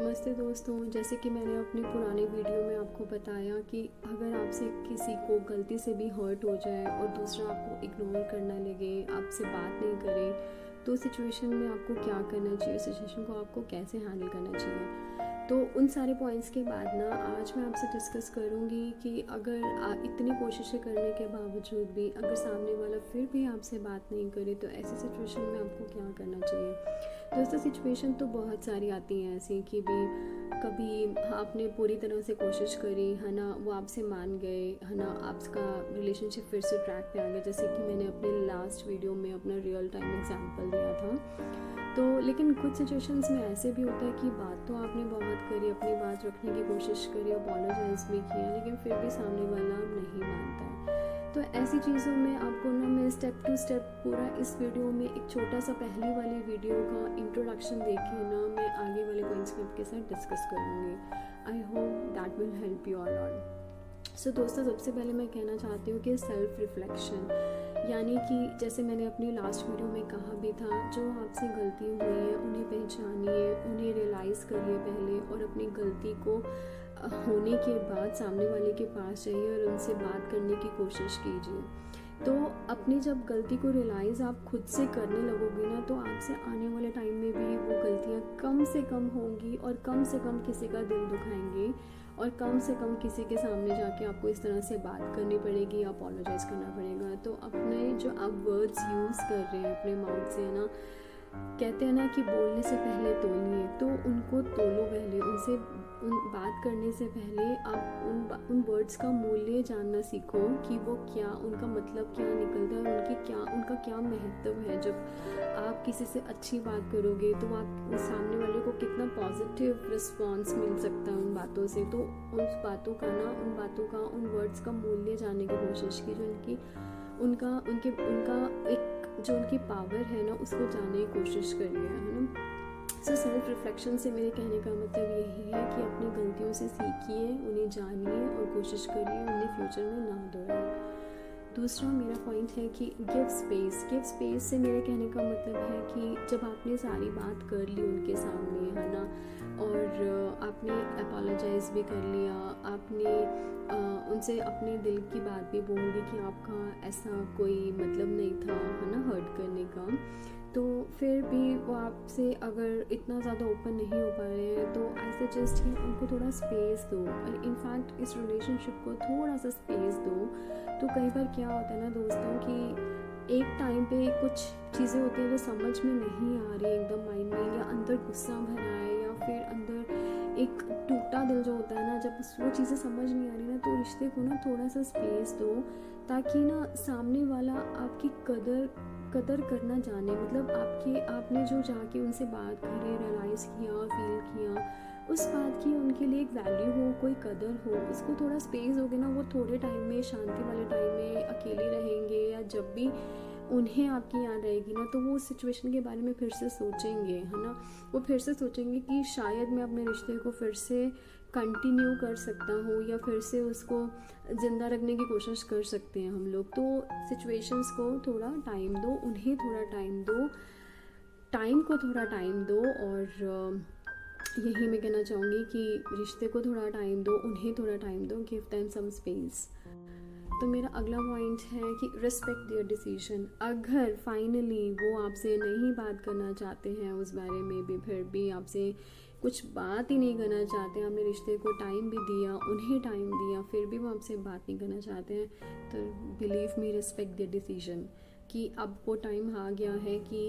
नमस्ते दोस्तों। जैसे कि मैंने अपनी पुरानी वीडियो में आपको बताया कि अगर आपसे किसी को गलती से भी हर्ट हो जाए और दूसरा आपको इग्नोर करना लगे, आपसे बात नहीं करे, तो सिचुएशन में आपको क्या करना चाहिए, सिचुएशन को आपको कैसे हैंडल करना चाहिए। तो उन सारे पॉइंट्स के बाद ना आज मैं आपसे डिस्कस करूँगी कि अगर इतनी कोशिशें करने के बावजूद भी अगर सामने वाला फिर भी आपसे बात नहीं करे तो ऐसी सिचुएशन में आपको क्या करना चाहिए। दोस्तों सिचुएशन तो बहुत सारी आती हैं ऐसी कि भी कभी आपने पूरी तरह से कोशिश करी है ना, वो आपसे मान गए है ना, आपका रिलेशनशिप फिर से ट्रैक पे आ गया, जैसे कि मैंने अपने लास्ट वीडियो में अपना रियल टाइम एग्जांपल दिया था। तो लेकिन कुछ सिचुएशंस में ऐसे भी होता है कि बात तो आपने बहुत करी, अपनी बात रखने की कोशिश करी, अपोलोजाइज भी किया, लेकिन फिर भी सामने वाला नहीं मानता है। तो ऐसी चीज़ों में आपको ना मैं स्टेप टू स्टेप पूरा इस वीडियो में एक छोटा सा पहली वाली वीडियो का इंट्रोडक्शन देके ना मैं आगे वाले पॉइंट्स में आपके साथ डिस्कस करूँगी। I hope that will help you all on. So दोस्तों सबसे पहले मैं कहना चाहती हूँ कि सेल्फ रिफ्लेक्शन, यानी कि जैसे मैंने अपनी लास्ट वीडियो में कहा भी था, जो आपसे गलती हुई है उन्हें पहचानिए, उन्हें रियलाइज़ करिए पहले और अपनी गलती को होने के बाद सामने वाले के पास जाइए और उनसे बात करने की कोशिश कीजिए। तो अपनी जब गलती को रियलाइज़ आप खुद से करने लगोगे ना, तो आपसे आने वाले टाइम में भी वो गलतियाँ कम से कम होंगी और कम से कम किसी का दिल दुखाएंगे और कम से कम किसी के सामने जाके आपको इस तरह से बात करनी पड़ेगी, अपोलोजाइज़ करना पड़ेगा। तो अपने जो आप वर्ड्स यूज़ कर रहे हैं अपने माउथ से ना, कहते हैं ना कि बोलने से पहले तोलिए, तो उनको तोलो पहले, उनसे उन बात करने से पहले आप उन वर्ड्स का मूल्य जानना सीखो कि वो क्या, उनका मतलब क्या निकलता है और उनका क्या महत्व है। जब आप किसी से अच्छी बात करोगे तो आप उस सामने वाले को कितना पॉजिटिव रिस्पॉन्स मिल सकता है उन बातों से। तो उन बातों का उन वर्ड्स का मूल्य जानने की कोशिश कीजिए, उनका एक जो उनकी पावर है ना उसको जानने की कोशिश करिए, है ना। सो सेल्फ रिफ्लेक्शन से मेरे कहने का मतलब यही है कि अपनी गलतियों से सीखिए, उन्हें जानिए और कोशिश करिए उन्हें फ्यूचर में ना दोहराएं। दूसरा मेरा पॉइंट है कि गिव स्पेस से मेरे कहने का मतलब है कि जब आपने सारी बात कर ली उनके सामने, है ना, और आपने अपोलोजाइज भी कर लिया, आपने उनसे अपने दिल की बात भी बोल दी कि आपका ऐसा कोई मतलब नहीं था, है ना, हर्ट करने का, तो फिर भी वो आपसे अगर इतना ज़्यादा ओपन नहीं हो पा रहे हैं तो आई सजेस्ट कि उनको थोड़ा स्पेस दो और इनफैक्ट इस रिलेशनशिप को थोड़ा सा स्पेस दो। तो कई बार क्या होता है ना दोस्तों कि एक टाइम पे कुछ चीज़ें होती हैं जो समझ में नहीं आ रही एकदम माइंड में, या अंदर गुस्सा भरा है, या फिर अंदर एक टूटा दिल जो होता है ना, जब वो चीज़ें समझ नहीं आ रही ना, तो रिश्ते को ना थोड़ा सा स्पेस दो ताकि ना सामने वाला आपकी कदर करना जाने। मतलब आपने जो जाके उनसे बात करी, रियलाइज़ किया, फील किया, उस बात की उनके लिए एक वैल्यू हो, कोई कदर हो, उसको थोड़ा स्पेस दोगे ना, वो थोड़े टाइम में, शांति वाले टाइम में अकेले रहेंगे, या जब भी उन्हें आपकी याद आएगी ना तो वो उस सिचुएशन के बारे में फिर से सोचेंगे, है ना। वो फिर से सोचेंगे कि शायद मैं अपने रिश्ते को फिर से कंटिन्यू कर सकता हूँ या फिर से उसको ज़िंदा रखने की कोशिश कर सकते हैं हम लोग। तो सिचुएशंस को थोड़ा टाइम दो, उन्हें थोड़ा टाइम दो, टाइम को थोड़ा टाइम दो, और यही मैं कहना चाहूँगी कि रिश्ते को थोड़ा टाइम दो, उन्हें थोड़ा टाइम दो, गिव देम सम स्पेस। तो मेरा अगला पॉइंट है कि रिस्पेक्ट देयर डिसीजन। अगर फाइनली वो आपसे नहीं बात करना चाहते हैं उस बारे में भी, फिर भी आपसे कुछ बात ही नहीं करना चाहते, आपने रिश्ते को टाइम भी दिया, उन्हें टाइम दिया, फिर भी वो आपसे बात नहीं करना चाहते हैं, तो believe me, respect there decision, कि अब वो टाइम आ गया है कि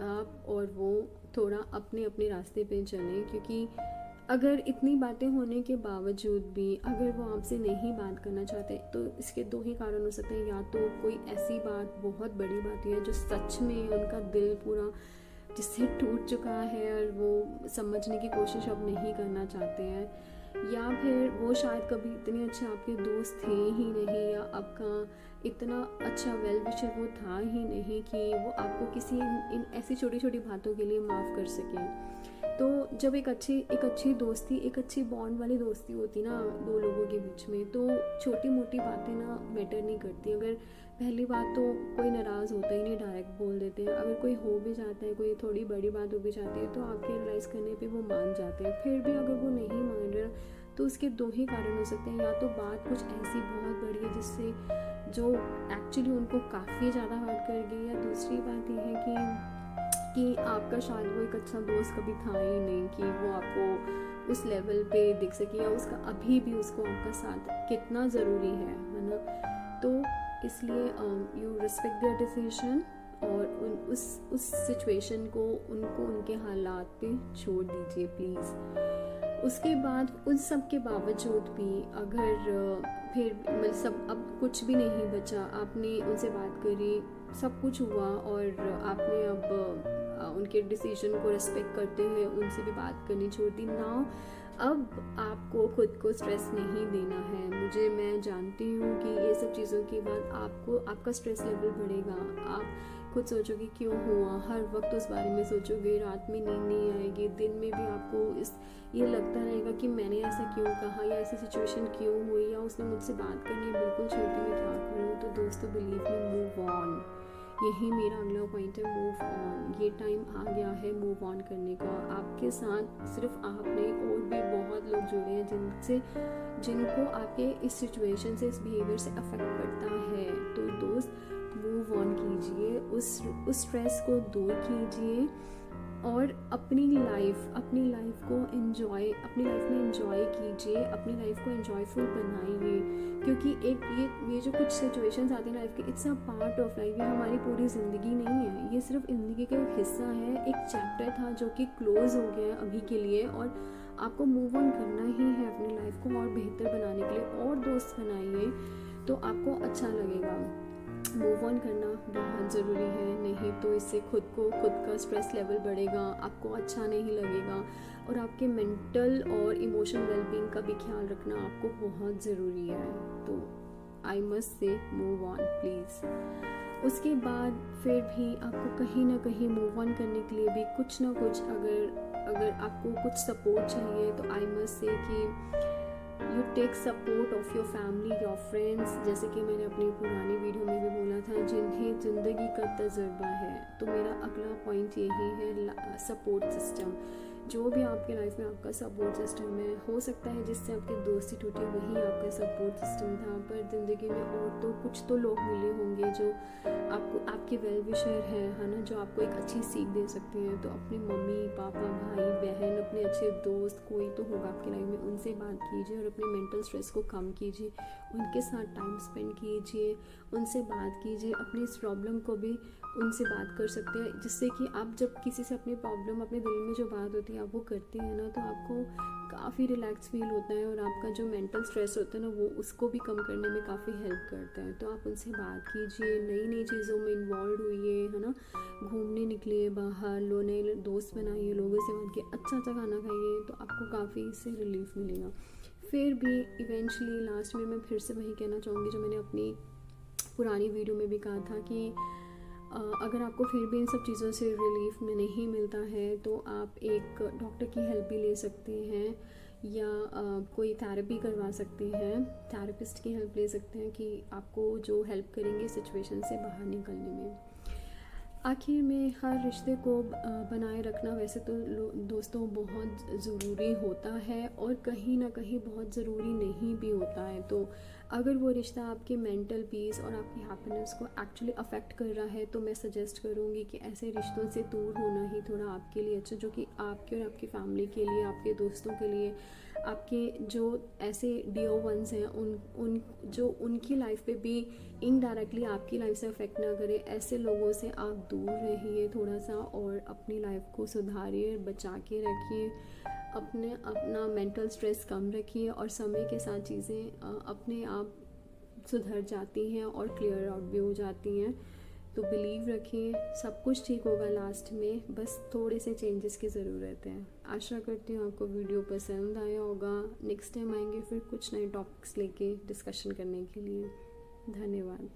आप और वो थोड़ा अपने अपने रास्ते पे चलें। क्योंकि अगर इतनी बातें होने के बावजूद भी अगर वो आपसे नहीं बात करना चाहते तो इसके दो ही कारण हो सकते हैं। या तो कोई ऐसी बात, बहुत बड़ी बात है जो सच में उनका दिल पूरा जिससे टूट चुका है और वो समझने की कोशिश अब नहीं करना चाहते हैं, या फिर वो शायद कभी इतने अच्छे आपके दोस्त थे ही नहीं, या आपका इतना अच्छा वेल विशर वो था ही नहीं कि वो आपको किसी इन ऐसी छोटी छोटी बातों के लिए माफ़ कर सकें। तो जब एक अच्छी दोस्ती, एक अच्छी बॉन्ड वाली दोस्ती होती ना दो लोगों के बीच में, तो छोटी मोटी बातें ना मैटर नहीं करती। अगर पहली बात तो कोई नाराज़ होता ही नहीं, डायरेक्ट बोल देते हैं। अगर कोई हो भी जाता है, कोई थोड़ी बड़ी बात हो भी जाती है, तो आपके रियलाइज़ करने पे वो मान जाते हैं। फिर भी अगर वो नहीं मान रहे तो उसके दो ही कारण हो सकते हैं, या तो बात कुछ ऐसी बहुत बड़ी है जिससे जो एक्चुअली उनको काफ़ी ज़्यादा हर्ट कर गई, या दूसरी बात ये है कि आपका शायद वो एक अच्छा दोस्त कभी था ही नहीं कि वो आपको उस लेवल पे दिख सके, या उसका अभी भी उसको आपका साथ कितना ज़रूरी है ना। तो इसलिए यू रिस्पेक्ट देयर डिसीजन, और उस सिचुएशन को उनको उनके हालात पे छोड़ दीजिए प्लीज़। उसके बाद उन सब के बावजूद भी अगर फिर मतलब सब अब कुछ भी नहीं बचा, आपने उनसे बात करी, सब कुछ हुआ, और आपने अब उनके डिसीजन को रिस्पेक्ट करते हुए उनसे भी बात करनी छोड़ दी ना। अब आपको खुद को स्ट्रेस नहीं देना है। मैं जानती हूँ कि ये सब चीज़ों के बाद आपका स्ट्रेस लेवल बढ़ेगा। आप खुद सोचोगे क्यों हुआ, हर वक्त उस बारे में सोचोगे, रात में नींद नहीं आएगी, दिन में भी आपको ये लगता रहेगा कि मैंने ऐसा क्यों कहा, या ऐसी सिचुएशन क्यों हुई, या उसने मुझसे बात करनी बिल्कुल छोड़ दी, मैं क्या करूँ। तो दोस्तों बिलीव मी, मूव ऑन। यही मेरा अगला पॉइंट है, मूव ऑन। ये टाइम आ गया है मूव ऑन करने का। आपके साथ सिर्फ आप नहीं, और भी बहुत लोग जुड़े हैं जिनको आपके इस सिचुएशन से, इस बिहेवियर से अफेक्ट पड़ता है। तो दोस्त मूव ऑन कीजिए, उस स्ट्रेस को दूर कीजिए, और अपनी लाइफ को एंजॉय, अपनी लाइफ में एंजॉय कीजिए, अपनी लाइफ को एंजॉयफुल बनाइए। क्योंकि ये जो कुछ सिचुएशंस आती हैं लाइफ के, it's a part of life. ये हमारी पूरी ज़िंदगी नहीं है, ये सिर्फ ज़िंदगी का एक हिस्सा है, एक चैप्टर था जो कि क्लोज हो गया है अभी के लिए, और आपको मूव ऑन करना ही है अपनी लाइफ को और बेहतर बनाने के लिए। और दोस्त बनाइए तो आपको अच्छा लगेगा। मूव ऑन करना बहुत ज़रूरी है, नहीं तो इससे खुद का स्ट्रेस लेवल बढ़ेगा, आपको अच्छा नहीं लगेगा, और आपके मेंटल और इमोशनल वेलबींग का भी ख्याल रखना आपको बहुत ज़रूरी है। तो आई मस्ट से मूव ऑन प्लीज़। उसके बाद फिर भी आपको कहीं ना कहीं मूव ऑन करने के लिए भी कुछ ना कुछ, अगर आपको कुछ सपोर्ट चाहिए, तो आई मस्ट से कि you take support of your family, your friends. जैसे कि मैंने अपनी पुरानी वीडियो में भी बोला था, जिन्हें ज़िंदगी का तजुर्बा है। तो मेरा अगला पॉइंट यही है, सपोर्ट सिस्टम। जो भी आपके लाइफ में आपका सपोर्ट सिस्टम है, हो सकता है जिससे आपकी दोस्ती टूटी वही आपका सपोर्ट सिस्टम था, पर ज़िंदगी में और तो कुछ तो लोग मिले होंगे जो आपके वेल विशर है ना, जो आपको एक अच्छी सीख दे सकते हैं। तो अपने मम्मी पापा, भाई बहन, अपने अच्छे दोस्त कोई तो होगा आपकी लाइफ में, उनसे बात कीजिए और अपने मेंटल स्ट्रेस को कम कीजिए, उनके साथ टाइम स्पेंड कीजिए, उनसे बात कीजिए। अपनी इस प्रॉब्लम को भी उनसे बात कर सकते हैं, जिससे कि आप जब किसी से अपनी प्रॉब्लम, अपने दिल में जो बात होती है आप वो करते हैं ना, तो आपको काफ़ी रिलैक्स फील होता है, और आपका जो मेंटल स्ट्रेस होता है ना, वो उसको भी कम करने में काफ़ी हेल्प करता है। तो आप उनसे बात कीजिए, नई चीज़ों में इन्वॉल्व हुइए, है ना, घूमने निकलिए बाहर, नए दोस्त बनाइए, लोगों से मिलके अच्छा खाना खाइए, तो आपको काफ़ी इससे रिलीफ मिलेगा। फिर भी इवेंचुअली लास्ट में मैं फिर से वही कहना चाहूँगी जो मैंने अपनी पुरानी वीडियो में भी कहा था कि अगर आपको फिर भी इन सब चीज़ों से रिलीफ में नहीं मिलता है, तो आप एक डॉक्टर की हेल्प भी ले सकते हैं, या कोई थेरेपी करवा सकते हैं, थेरेपिस्ट की हेल्प ले सकते हैं कि आपको जो हेल्प करेंगे सिचुएशन से बाहर निकलने में। आखिर में हर रिश्ते को बनाए रखना वैसे तो दोस्तों बहुत ज़रूरी होता है, और कहीं ना कहीं बहुत ज़रूरी नहीं भी होता है। तो अगर वो रिश्ता आपके मेंटल पीस और आपकी हैप्पीनेस को एक्चुअली अफेक्ट कर रहा है, तो मैं सजेस्ट करूँगी कि ऐसे रिश्तों से दूर होना ही थोड़ा आपके लिए अच्छा, जो कि आपके और आपकी फैमिली के लिए, आपके दोस्तों के लिए, आपके जो ऐसे डियर वंस हैं उनकी लाइफ पे भी इनडायरेक्टली आपकी लाइफ से अफेक्ट ना करे, ऐसे लोगों से आप दूर रहिए थोड़ा सा, और अपनी लाइफ को सुधारिए, बचा के रखिए, अपना मेंटल स्ट्रेस कम रखिए, और समय के साथ चीज़ें अपने आप सुधर जाती हैं और क्लियर आउट भी हो जाती हैं। तो बिलीव रखिए, सब कुछ ठीक होगा लास्ट में, बस थोड़े से चेंजेस की ज़रूरत है। आशा करती हूँ आपको वीडियो पसंद आया होगा। नेक्स्ट टाइम आएंगे फिर कुछ नए टॉपिक्स लेके डिस्कशन करने के लिए। धन्यवाद।